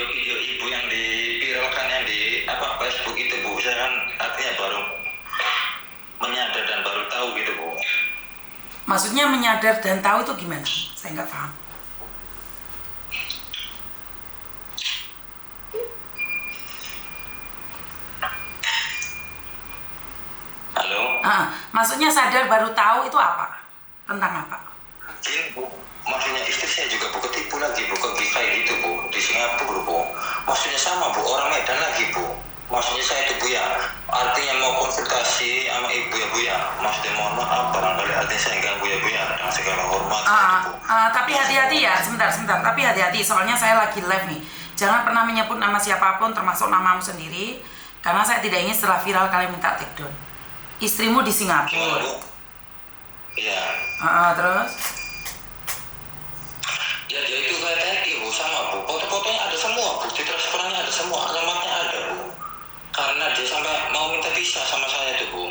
video-video ibu yang diviralkan yang di Facebook itu Bu, saya kan artinya baru menyadar dan baru tahu gitu Bu. Maksudnya menyadar dan tahu itu gimana? Saya nggak paham. Halo? Maksudnya sadar baru tahu itu apa? Tentang apa? Ini Bu, maksudnya istri saya juga Bu ketipu lagi Bu, kayak gitu Bu, di Singapura Bu. Maksudnya sama Bu, orang Medan lagi Bu. Maksudnya saya itu Bu ya, artinya mau konsultasi sama ibu ya Bu ya. Maksudnya mohon maaf, barangkali artinya saya ganggu ya Bu ya, dengan segala hormat Bu. Tapi hati-hati ya, sebentar. Tapi hati-hati, soalnya saya lagi live nih. Jangan pernah menyebut nama siapapun, termasuk namamu sendiri, karena saya tidak ingin setelah viral kalian minta take down. Istrimu di Singapura. Gimana Bu? Iya. Terus? Ya dia itu kayak tadi Bu, sama Bu. Foto-fotonya ada semua, bukti transferannya ada semua, alamatnya ada Bu. Karena dia sampai mau minta pisah sama saya tuh Bu.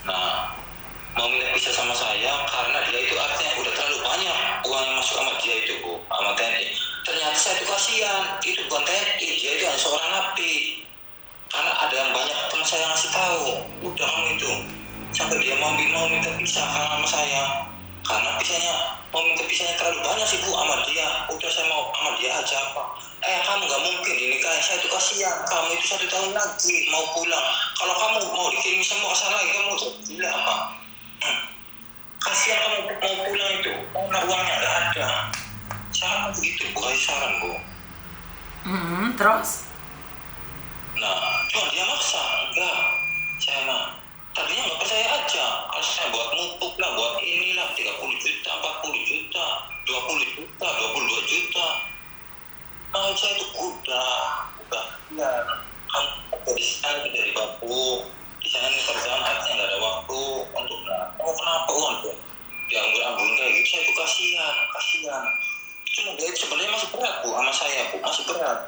Nah, mau minta pisah sama saya karena dia itu artinya udah terlalu banyak uang yang masuk sama dia itu Bu, sama TNI. Ternyata saya itu kasihan, itu bukan TNI, dia itu hanya seorang napi. Karena ada yang banyak teman saya ngasih tahu, udah kamu itu. Sampai dia mau minta pisah sama saya. Karena mau minta pisahnya terlalu banyak sih Bu sama dia. Udah saya mau sama dia aja apa. Kamu gak mungkin dinikahin, saya itu kasihan. Kamu itu 1 tahun lagi mau pulang. Kalau kamu mau dikirim semua kesana lagi, kamu tuh gila apa? Kasihan kamu mau pulang itu, karena uangnya gak ada. Saya begitu Bu, kasih saran Bu. Terus? Nah, cuma dia maksa. Enggak, saya tadinya nggak percaya aja. Kalau saya buat mumpuk lah, buat inilah 30 juta, 40 juta, 20 juta, 22 juta. Saya itu udah ya, kamu di sana dari baku, di sana nih kerjaan artinya nggak ada waktu untuk kenapa uang tuh diambil kayak gitu. Saya itu kasihan. Cuma dia itu sebenarnya masih berat Bu sama saya Bu, masih berat.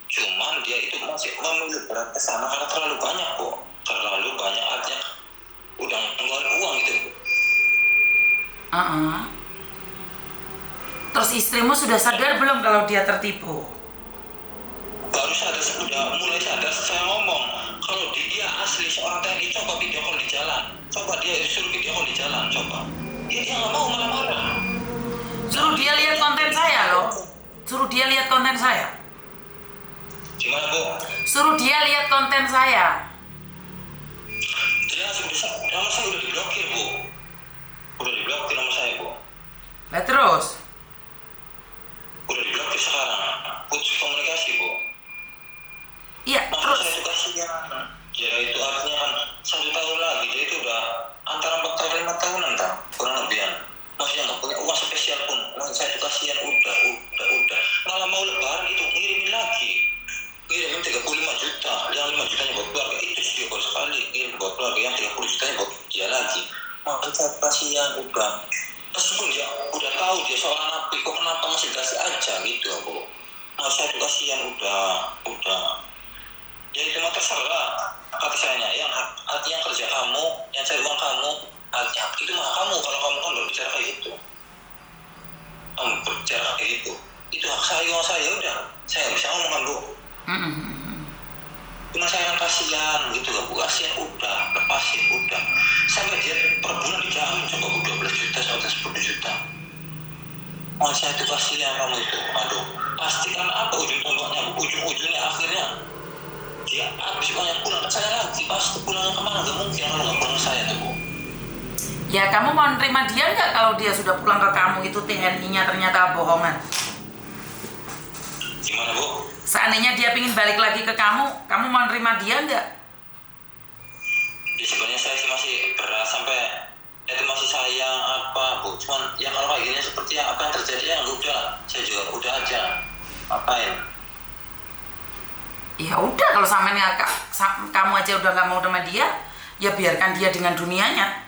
Cuman dia itu masih memilih berat ke sana karena terlalu banyak Bu, terlalu banyak artinya udah ngeluarin uang gitu Bu. Terus istrimu sudah sadar belum kalau dia tertipu? Baru sadar, udah mulai sadar. Saya ngomong kalau dia asli seorang TNI, coba video call di jalan, coba dia suruh video call di jalan, coba. Dia nggak mau, malah marah. Suruh dia lihat konten saya loh. Suruh dia lihat konten saya. Gimana Bu? Suruh dia lihat konten saya. Dia nama saya udah diblokir Bu. Udah diblokir nama saya Bu. Lah terus? Udah diblokir sekarang. Putus komunikasi Bu. Iya, terus. Saya itu kasihan. Ya itu artinya kan 1 tahun lagi. Dia itu udah antara 4 tahun 5 tahunan tak? Kurang lebihan. Maksudnya nggak punya uang spesial pun. Saya itu kasihan udah. Malah mau lebaran itu ngirimin lagi. Ngirimin 35 juta. Yang 5 jutanya buat keluarga itu dia baru sekali. Ngirim buat keluarga yang 30 jutanya buat dia lagi. Makanya saya kasihan udah. Meskipun dia udah tahu dia seorang napi, kok kenapa masih dikasih aja gitu Bu. Saya itu kasihan udah. Ya itu mah terserah kata saya, yang kerja kamu, yang cari uang kamu, itu mah kamu. Kalau kamu kan berbicara kayak gitu, kamu berbicara kayak gitu, itu hak saya, uang saya, udah saya nggak bisa ngomong kan Bu. Cuma saya kan kasihan gitu kan Bu, kasihan udah, lepasin udah. Sampai dia per bulan dijamin coba Bu 12 juta sampai 10 juta. Saya itu kasihan kamu itu, aduh. Pasti kan apa ujung tombaknya Bu, ujung-ujungnya akhirnya dia habis uangnya pulang ke saya lagi. Pasti pulangnya kemana, gak mungkin kalau gak pulang ke saya tuh Bu. Ya kamu mau nerima dia nggak kalau dia sudah pulang ke kamu itu TNI-nya ternyata bohongan? Gimana Bu? Seandainya dia pingin balik lagi ke kamu mau nerima dia nggak? Ya sebenarnya saya sih masih berat, sampai itu masih sayang apa Bu. Cuman ya kalau kayak gini seperti apa yang terjadi ya udah, saya juga udah aja. Apain? Ya udah, kalau kamu aja udah nggak mau sama dia, ya biarkan dia dengan dunianya.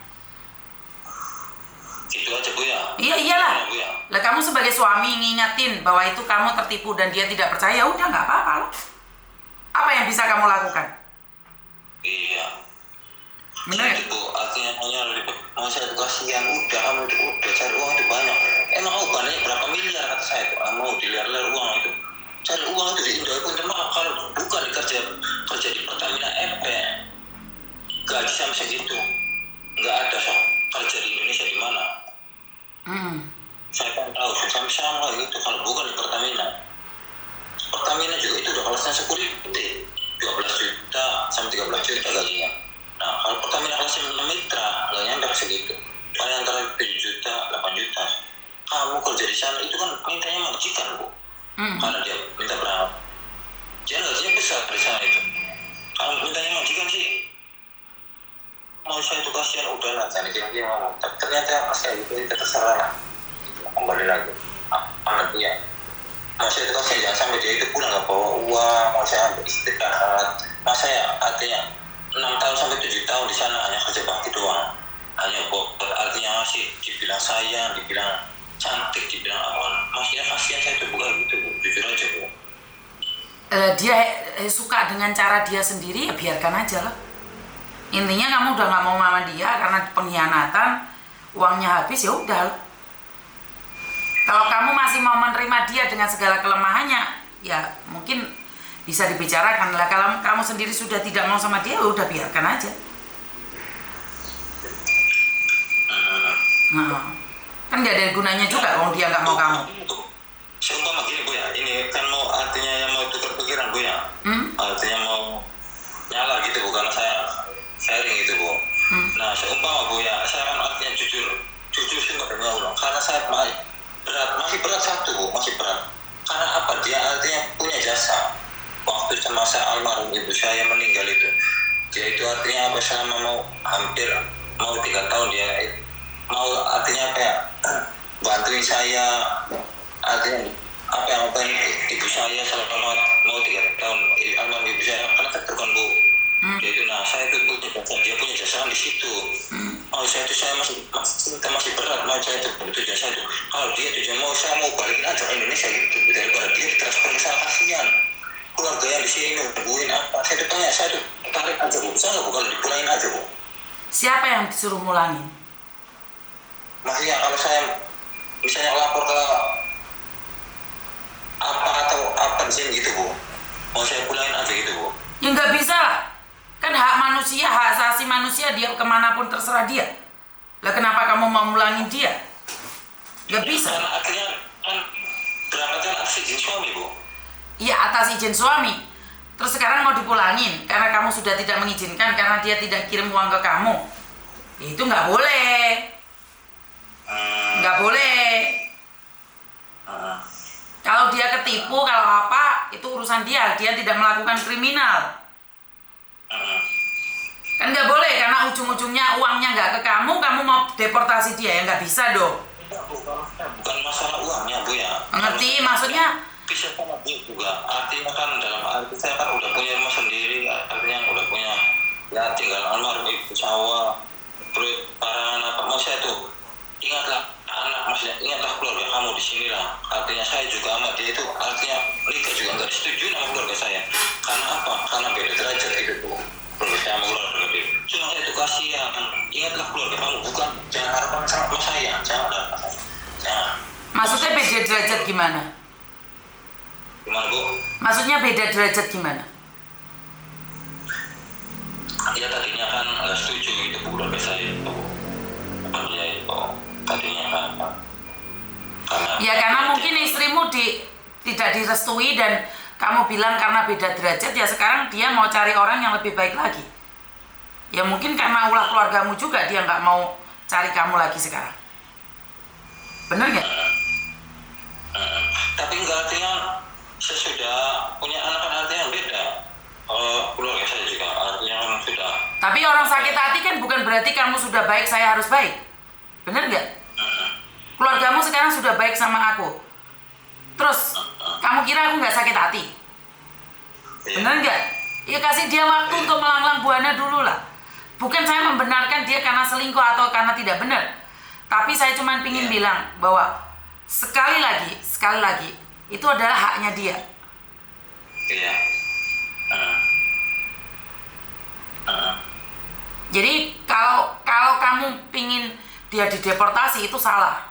Itu aja Bu ya? Iya iyalah. Bu, ya? Lah kamu sebagai suami ngingetin bahwa itu kamu tertipu dan dia tidak percaya, udah nggak apa-apa lah. Apa yang bisa kamu lakukan? Iya. Benar ya? Itu Bu, artinya mau saya itu kasihan, udah kamu itu udah cari uang itu banyak. Emang kamu banyak berapa miliar kata saya itu, mau diliar-liar uang itu. cari uang itu di Indo pun cuma kalau bukan kerja di Pertamina EP gaji sampai segitu nggak ada sok kerja di Indonesia di mana. Saya kan tahu sampai sama gitu kalau bukan di Pertamina juga itu udah kelasnya security 12 juta sampai 13 juta gajinya. Nah kalau Pertamina kelasnya mitra nggak nyampe segitu, paling antara 7 juta 8 juta. Kamu kerja di sana itu kan mintanya majikan Bu, karena dia minta berapa, dia gajinya besar di sana itu. Kalau mintanya majikan sih mau saya itu kasihan udahlah jangan dia ngomong, tapi ternyata pas kayak gitu kita terserah lah. Kembali lagi anak dia mau saya itu kasihan jangan sampai dia itu pulang nggak bawa uang, mau saya ambil istirahat, mas saya artinya 6 tahun sampai 7 tahun di sana hanya kerja bakti doang, hanya artinya masih dibilang sayang, dibilang cantik, dibilang apa, masih kasihan saya itu bukan gitu Bu, jujur aja Bu. Dia suka dengan cara dia sendiri, ya biarkan aja lah. Intinya kamu udah nggak mau sama dia karena pengkhianatan, uangnya habis, ya udah. Kalau kamu masih mau menerima dia dengan segala kelemahannya, ya mungkin bisa dibicarakan lah. Kalau kamu sendiri sudah tidak mau sama dia, udah biarkan aja. Nah, kan nggak ada gunanya juga kalau dia nggak mau kamu. Seumpama gini Bu ya, ini kan mau artinya yang mau tukar pikiran Bu ya, artinya mau nyala gitu Bu, karena saya sharing gitu Bu. Nah seumpama Bu ya, saya kan artinya jujur sih nggak ulang, karena saya masih berat satu Bu, masih berat. Karena apa? Dia artinya punya jasa. Waktu semasa almarhum ibu saya meninggal itu, dia itu artinya apa, selama hampir 3 tahun dia mau artinya apa ya, bantuin saya, artinya apa yang ibu saya selama 3 tahun almarhum ibu saya karena tertekan Bu. Dia itu, nah saya itu dia punya jasa di situ. Saya masih berat, mau saya itu butuh jasa itu. Kalau dia tujuan saya mau balikin aja ke Indonesia gitu, daripada dia transfer ke sana, kasihan keluarga yang di sini nungguin apa. Saya itu tanya, saya itu tarik aja Bu, saya nggak bukan dipulangin aja Bu. Siapa yang disuruh mulangin? Maksudnya kalau saya misalnya lapor ke apa atau apa di sini gitu Bu, mau saya pulangin aja gitu Bu. Ya nggak bisa lah. Kan hak manusia, hak asasi manusia, dia kemanapun terserah dia. Lah kenapa kamu mau mulangin dia? Gak bisa. Karena akhirnya kan berangkatnya atas izin suami Bu. Iya, atas izin suami. Terus sekarang mau dipulangin karena kamu sudah tidak mengizinkan, karena dia tidak kirim uang ke kamu. Itu nggak boleh. Nggak boleh. Kalau dia ketipu, kalau apa, itu urusan dia. Dia tidak melakukan kriminal. Kan nggak boleh, karena ujung-ujungnya uangnya nggak ke kamu mau deportasi dia, ya nggak bisa dong. Bukan masalah uangnya Bu ya. Ngerti maksudnya? Bisa sama dia juga. Artinya kan dalam arti saya kan udah punya rumah sendiri, artinya udah punya ya tinggal almarhum ibu sawah, terus parangan apa, maksudnya tuh ingatlah anak, maksudnya ingatlah keluarga kamu di sini lah. Artinya saya juga sama dia itu artinya nikah juga nggak setuju sama keluarga saya. Karena apa? Karena beda derajat gitu Bu. Keluarga saya sama keluarga dia. Cuma saya itu kasihan. Ingatlah keluarga kamu, bukan jangan harapan sama saya, jangan. Maksudnya beda derajat gimana? Gimana Bu? Maksudnya beda derajat gimana? Ya tadinya kan nggak setuju itu Bu, keluarga saya itu. Dia itu tadinya kan karena ya karena mungkin istrimu tidak direstui dan kamu bilang karena beda derajat, ya sekarang dia mau cari orang yang lebih baik lagi. Ya mungkin karena ulah keluargamu juga dia nggak mau cari kamu lagi sekarang. Bener nggak? Tapi nggak, artinya sesudah punya anak kan artinya beda. Keluarga saya juga artinya kan sudah. Tapi orang sakit hati kan bukan berarti kamu sudah baik, saya harus baik. Bener nggak? Keluargamu sekarang sudah baik sama aku. Terus kamu kira aku nggak sakit hati? Bener nggak? Ya kasih dia waktu untuk melanglang buana dulu lah. Bukan saya membenarkan dia karena selingkuh atau karena tidak benar. Tapi saya cuma ingin bilang bahwa sekali lagi itu adalah haknya dia. Iya. Jadi kalau kamu pingin dia dideportasi itu salah.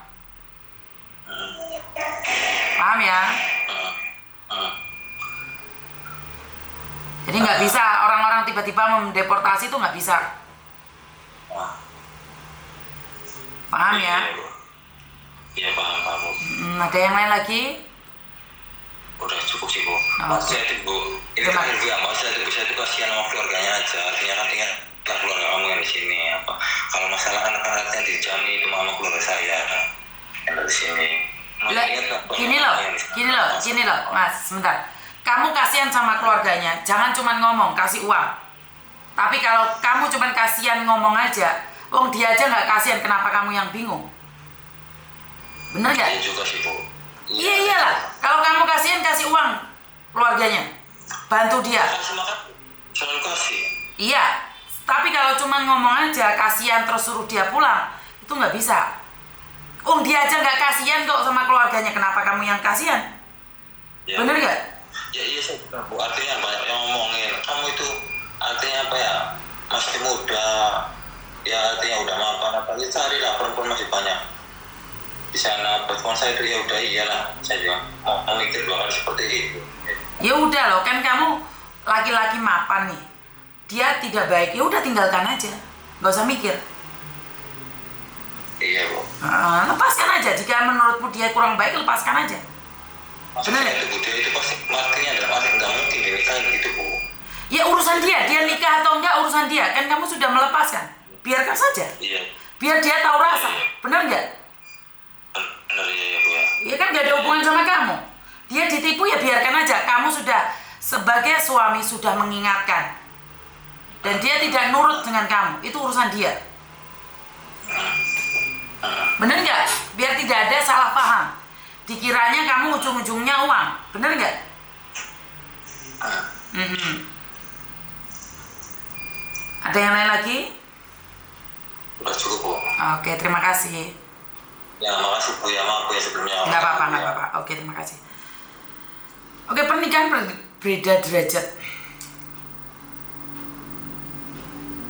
Paham ya? Jadi nggak bisa orang-orang tiba-tiba mendeportasi itu nggak bisa. Wah, Paham ya? Iya paham Bu. Ada yang lain lagi? Udah cukup sih Bu. Oh, Maksudnya itu Bu, ini Terima- terakhir Bu ya, maksudnya itu saya itu kasihan sama keluarganya aja. Artinya kan ingat keluarga kamu yang di sini apa. Kalau masalah anak-anak yang dijamin itu sama keluarga saya yang dari sini. Lah, gini loh, Mas, sebentar. Kamu kasihan sama keluarganya, jangan cuma ngomong, kasih uang. Tapi kalau kamu cuma kasihan ngomong aja, wong dia aja nggak kasihan, kenapa kamu yang bingung? Bener nggak? Iya juga sih Bu. Iya iyalah. Kalau kamu kasihan kasih uang keluarganya, bantu dia. Kasih makan, selalu kasih. Iya. Tapi kalau cuma ngomong aja, kasihan terus suruh dia pulang, itu nggak bisa. Dia aja nggak kasihan kok sama keluarganya, kenapa kamu yang kasihan? Ya. Bener nggak? Ya iya sih Bu, artinya banyak yang ngomongin kamu itu artinya apa ya, masih muda ya, artinya udah mapan apa ya, carilah perempuan masih banyak di sana. Perempuan saya itu ya udah iyalah, saya juga mau mikir dua kali seperti itu. Ya udah loh, kan kamu laki-laki mapan nih, dia tidak baik, ya udah tinggalkan aja, nggak usah mikir. Iya Bu, Lepaskan aja, jika menurutmu dia kurang baik, lepaskan aja. maksudnya Bener. itu Bu, dia itu pasti artinya dalam arti nggak mungkin dinikahin gitu Bu. Ya urusan dia nikah atau enggak urusan dia, kan kamu sudah melepaskan, biarkan saja, Iya, biar dia tahu rasa, bener nggak? benar ya Bu ya. Ya kan gak ada hubungan sama kamu. Dia ditipu ya biarkan aja. Kamu sudah sebagai suami sudah mengingatkan. Dan dia tidak nurut dengan kamu. Itu urusan dia. Bener nggak? Biar tidak ada salah paham. Dikiranya kamu ujung-ujungnya uang. Bener nggak? Ada yang lain lagi? Udah cukup Bu. Oke, terima kasih. Ya makasih Bu ya, maaf Bu ya sebelumnya. Nggak apa-apa. Oke, terima kasih. Oke, pernikahan berbeda derajat.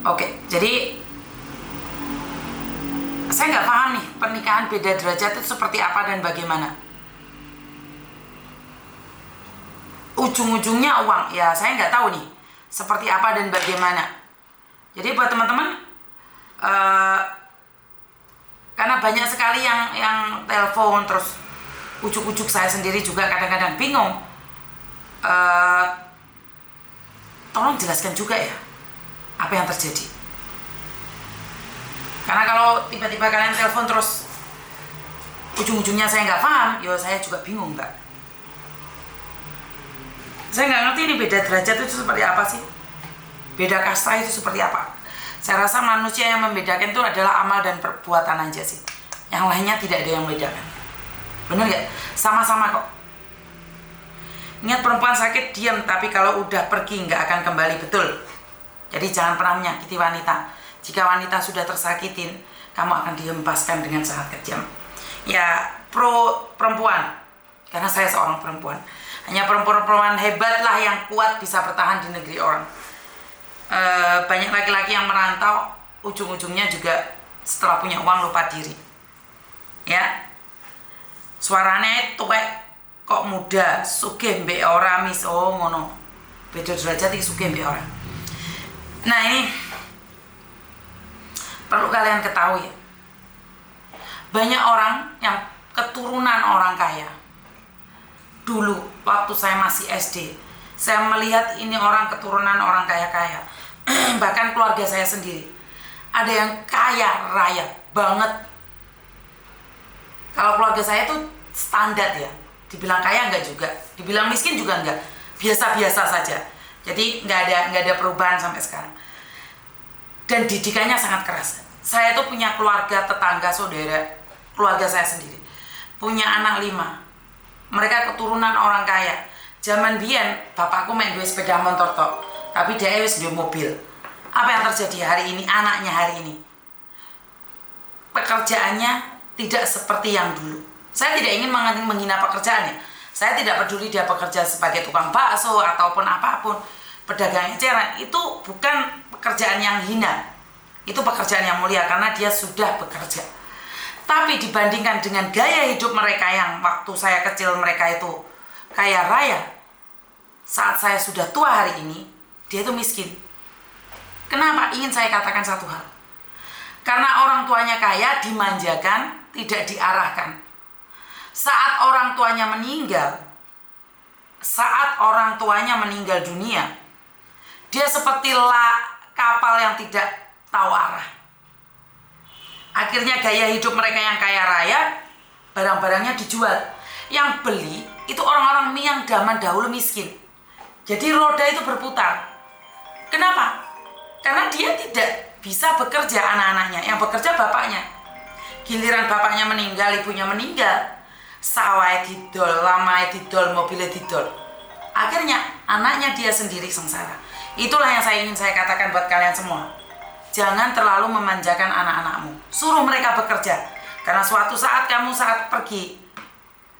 Oke, jadi saya nggak paham nih pernikahan beda derajat itu seperti apa dan bagaimana. Ujung-ujungnya uang, ya saya nggak tahu nih seperti apa dan bagaimana. Jadi buat teman-teman, karena banyak sekali yang telepon terus ujuk-ujuk, saya sendiri juga kadang-kadang bingung. Tolong jelaskan juga ya apa yang terjadi. Karena kalau tiba-tiba kalian telepon terus ujung-ujungnya saya nggak paham, ya saya juga bingung Mbak. Saya nggak ngerti ini beda derajat itu seperti apa sih? Beda kasta itu seperti apa? Saya rasa manusia yang membedakan itu adalah amal dan perbuatan aja sih. Yang lainnya tidak ada yang membedakan. Bener nggak? Sama-sama kok. Ingat, perempuan sakit diam, tapi kalau udah pergi nggak akan kembali, betul. Jadi jangan pernah menyakiti wanita. Jika wanita sudah tersakitin, kamu akan dihempaskan dengan sangat kejam. Ya, pro perempuan, karena saya seorang perempuan. Hanya perempuan-perempuan hebatlah yang kuat bisa bertahan di negeri orang. Banyak laki-laki yang merantau, ujung-ujungnya juga setelah punya uang lupa diri. Ya, suaranya tuwek kok muda, sugih mbek ora mis, oh ngono. Beda derajat iki sugih mbek ora. Nah, ini perlu kalian ketahui ya. Banyak orang yang keturunan orang kaya. Dulu waktu saya masih SD, saya melihat ini orang keturunan orang kaya-kaya. Bahkan keluarga saya sendiri. Ada yang kaya raya banget. Kalau keluarga saya tuh standar ya. Dibilang kaya enggak juga, dibilang miskin juga enggak. Biasa-biasa saja. Jadi nggak ada perubahan sampai sekarang. Dan didikannya sangat keras. Saya tuh punya keluarga, tetangga, saudara, keluarga saya sendiri. Punya anak 5. Mereka keturunan orang kaya. Zaman biyen bapakku main duwe sepeda motor tok, tapi dia wis duwe mobil. Apa yang terjadi hari ini? Anaknya hari ini pekerjaannya tidak seperti yang dulu. Saya tidak ingin menghina pekerjaannya. Saya tidak peduli dia bekerja sebagai tukang bakso ataupun apapun, pedagang eceran. Itu bukan pekerjaan yang hina. Itu pekerjaan yang mulia karena dia sudah bekerja. Tapi dibandingkan dengan gaya hidup mereka yang waktu saya kecil mereka itu kaya raya, saat saya sudah tua hari ini, dia itu miskin. Kenapa? Ingin saya katakan satu hal. Karena orang tuanya kaya, dimanjakan, tidak diarahkan. Saat orang tuanya meninggal dunia, dia seperti kapal yang tidak tahu arah. Akhirnya gaya hidup mereka yang kaya raya, barang-barangnya dijual. Yang beli itu orang-orang yang zaman dahulu miskin. Jadi roda itu berputar. Kenapa? Karena dia tidak bisa bekerja, anak-anaknya. Yang bekerja bapaknya. Giliran bapaknya meninggal, ibunya meninggal, sawah didol, lamai didol, mobilnya didol. Akhirnya anaknya dia sendiri sengsara. Itulah yang ingin saya katakan buat kalian semua. Jangan terlalu memanjakan anak-anakmu. Suruh mereka bekerja. Karena suatu saat kamu saat pergi,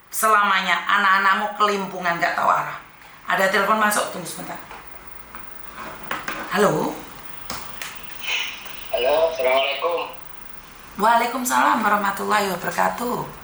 selamanya anak-anakmu kelimpungan gak tahu arah. Ada telepon masuk, tunggu sebentar. Halo? Halo, Assalamualaikum. Waalaikumsalam warahmatullahi wabarakatuh.